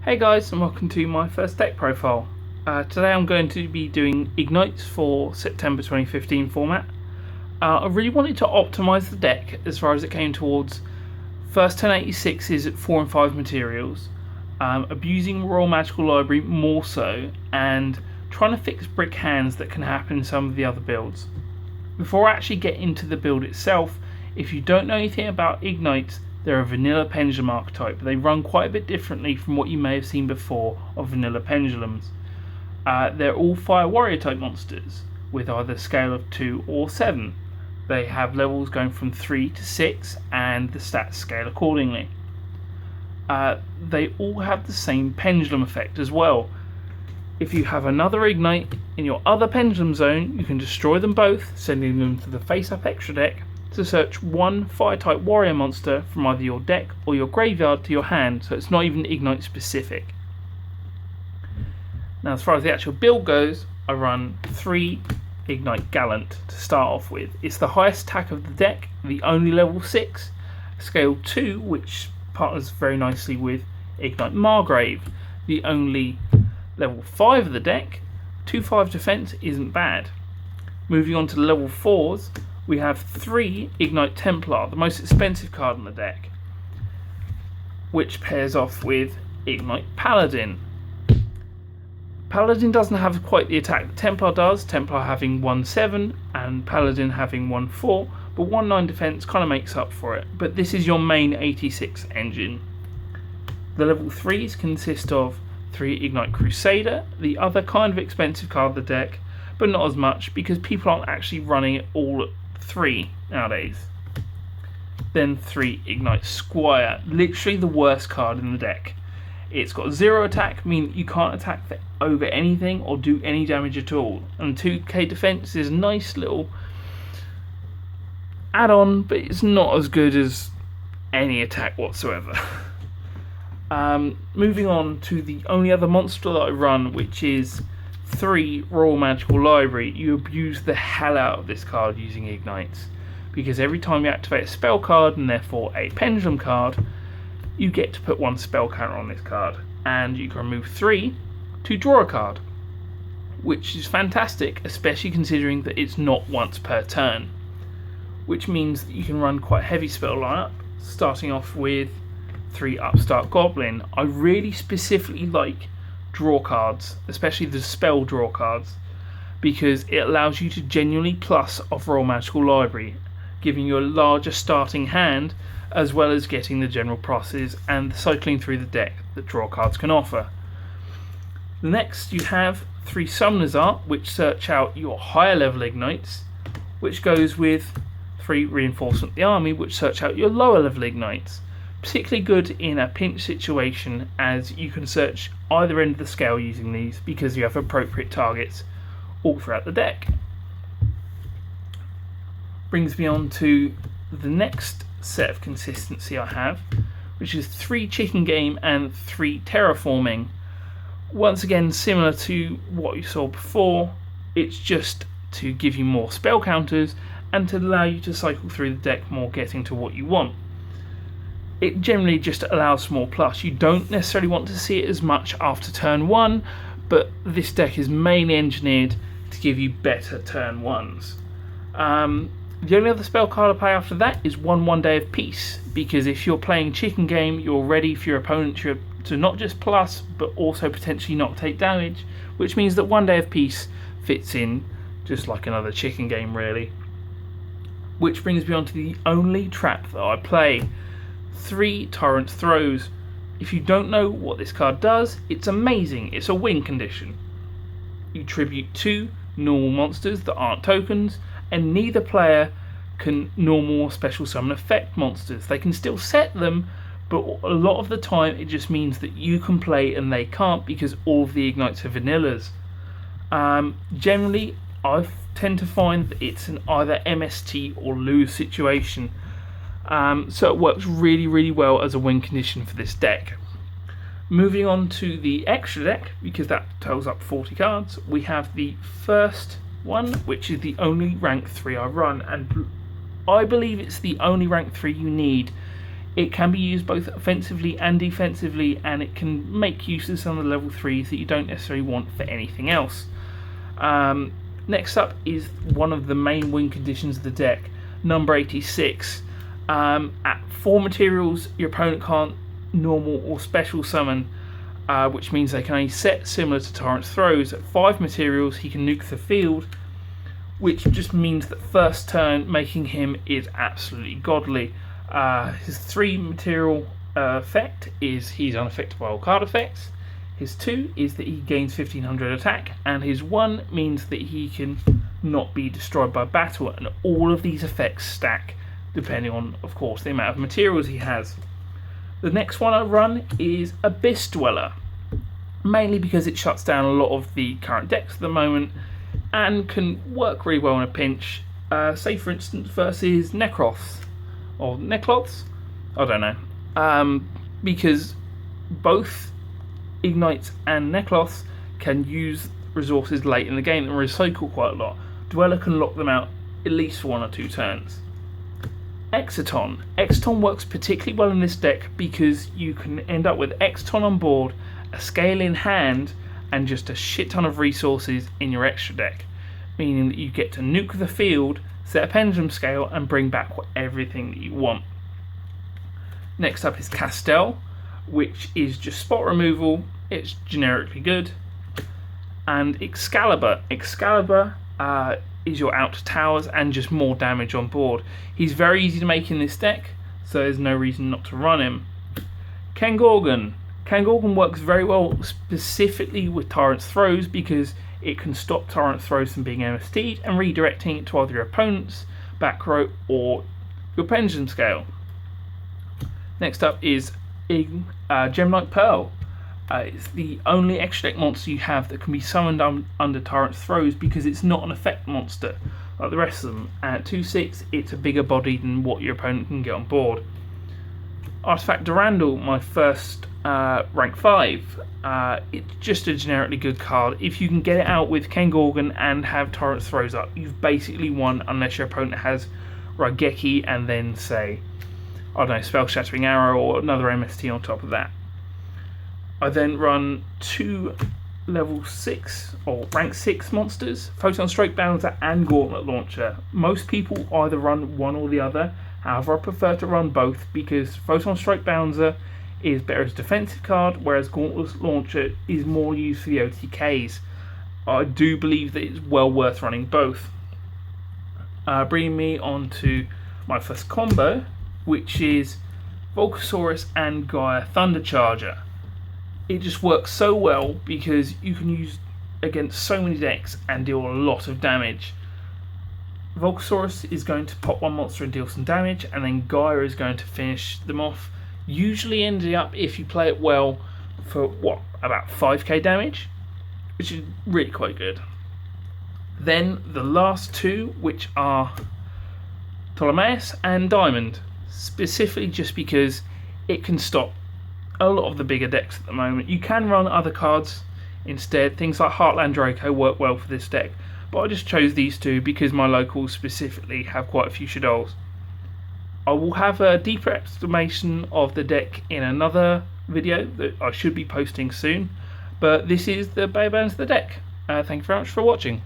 Hey guys, and welcome to my first deck profile. Today I'm going to be doing Igknights for September 2015 format. I really wanted to optimise the deck as far as it came towards first 1086s at 4 and 5 materials, abusing Royal Magical Library more so, and trying to fix brick hands that can happen in some of the other builds. Before I actually get into the build itself, if you don't know anything about Igknights, they're a vanilla pendulum archetype. They run quite a bit differently from what you may have seen before of vanilla pendulums. They're all fire warrior type monsters with either scale of 2 or 7. They have levels going from 3 to 6 and the stats scale accordingly. They all have the same pendulum effect as well. If you have another Ignite in your other pendulum zone, you can destroy them both, sending them to the face-up extra deck to search one fire-type warrior monster from either your deck or your graveyard to your hand, so it's not even Ignite specific. Now, as far as the actual build goes, I run 3 Ignite Gallant to start off with. It's the highest attack of the deck, the only level 6, scale 2, which partners very nicely with Ignite Margrave, the only level 5 of the deck. 2/5 defense isn't bad. Moving on to the level 4s, we have 3 Ignite Templar, the most expensive card in the deck, which pairs off with Ignite Paladin. Paladin doesn't have quite the attack that Templar does, Templar having 1/7 and Paladin having 1/4, but 1/9 defense kind of makes up for it. But this is your main 86 engine. The level 3s consist of 3 Ignite Crusader, the other kind of expensive card of the deck, but not as much because people aren't actually running it all at 3 nowadays. Then 3 Ignite Squire, literally the worst card in the deck. It's got 0 attack, meaning you can't attack over anything or do any damage at all. And 2k defense is a nice little add-on, but it's not as good as any attack whatsoever. Moving on to the only other monster that I run, which is 3 Royal Magical Library. You abuse the hell out of this card using Ignites, because every time you activate a spell card and therefore a pendulum card, you get to put 1 spell counter on this card, and you can remove 3 to draw a card, which is fantastic, especially considering that it's not once per turn, which means that you can run quite a heavy spell lineup, starting off with 3 Upstart Goblin. I really specifically like draw cards, especially the spell draw cards, because it allows you to genuinely plus off Royal Magical Library, giving you a larger starting hand as well as getting the general process and cycling through the deck that draw cards can offer. Next you have 3 Summoner's Art, which search out your higher level Ignites, which goes with 3 Reinforcement the Army, which search out your lower level Ignites. Particularly good in a pinch situation, as you can search either end of the scale using these because you have appropriate targets all throughout the deck. Brings me on to the next set of consistency I have, which is 3 Chicken Game and 3 Terraforming. Once again, similar to what you saw before, it's just to give you more spell counters and to allow you to cycle through the deck more, getting to what you want. It generally just allows more plus. You don't necessarily want to see it as much after turn 1, but this deck is mainly engineered to give you better turn 1s. The only other spell card I play after that is 1 Day of Peace, because if you're playing Chicken Game, you're ready for your opponent to not just plus, but also potentially not take damage, which means that 1 Day of Peace fits in just like another Chicken Game, really. Which brings me on to the only trap that I play. 3 Tyrant Throws. If you don't know what this card does, it's amazing. It's a win condition. You tribute 2 normal monsters that aren't tokens, and neither player can normal or special summon effect monsters. They can still set them, but a lot of the time it just means that you can play and they can't, because all of the Ignites are vanillas. Generally, I tend to find that it's an either MST or lose situation. So it works really, really well as a win condition for this deck. Moving on to the extra deck, because that totals up 40 cards, we have the first one, which is the only rank 3 I run, and I believe it's the only rank 3 you need It can be used both offensively and defensively, and it can make use of some of the level 3s that you don't necessarily want for anything else. Next up is one of the main win conditions of the deck, number 86. At 4 materials, your opponent can't normal or special summon, which means they can only set similar to Tyrant's throws. At 5 materials, he can nuke the field, which just means that first turn making him is absolutely godly. His 3 material effect is he's unaffected by all card effects. His 2 is that he gains 1500 attack, and his 1 means that he can not be destroyed by battle, and all of these effects stack depending on, of course, the amount of materials he has. The next one I run is Abyss Dweller, mainly because it shuts down a lot of the current decks at the moment and can work really well in a pinch. Say for instance versus Necroths or Necloths, I don't know, because both Igknights and Necloths can use resources late in the game and recycle quite a lot. Dweller can lock them out at least for 1 or 2 turns. Exciton works particularly well in this deck because you can end up with Exciton on board, a scale in hand, and just a shit ton of resources in your extra deck, meaning that you get to nuke the field, set a pendulum scale, and bring back everything that you want. Next up is Castell, which is just spot removal. It's generically good. And Excalibur is your out towers and just more damage on board. He's very easy to make in this deck, so there's no reason not to run him. Kangorgan works very well specifically with Tyrant's throws because it can stop Tyrant's throws from being MST'd and redirecting it to either your opponent's back row or your pendulum scale. Next up is Gemknight Pearl. It's the only extra deck monster you have that can be summoned under Tyrant's throws because it's not an effect monster like the rest of them. And at 2/6, it's a bigger body than what your opponent can get on board. Artifact Durandal, my first rank 5. It's just a generically good card. If you can get it out with Kangorgan and have Tyrant's throws up, you've basically won, unless your opponent has Raigeki and then, say, I don't know, Spell Shattering Arrow or another MST on top of that. I then run 2 level 6 or rank 6 monsters, Photon Stroke Bouncer and Gauntlet Launcher. Most people either run one or the other, however I prefer to run both because Photon Stroke Bouncer is better as a defensive card, whereas Gauntlet Launcher is more used for the OTKs. I do believe that it's well worth running both. Bringing me on to my first combo, which is Volcasaurus and Gaia Thundercharger. It just works so well because you can use against so many decks and deal a lot of damage. Volcasaurus is going to pop one monster and deal some damage, and then Gaia is going to finish them off, usually ending up, if you play it well, for about 5k damage, which is really quite good. Then the last 2, which are Ptolemaeus and Diamond, specifically just because it can stop a lot of the bigger decks at the moment. You can run other cards instead. Things like Heartland Draco work well for this deck, but I just chose these 2 because my locals specifically have quite a few Shaddolls. I will have a deeper explanation of the deck in another video that I should be posting soon, but this is the bare bones of the deck. Thank you very much for watching.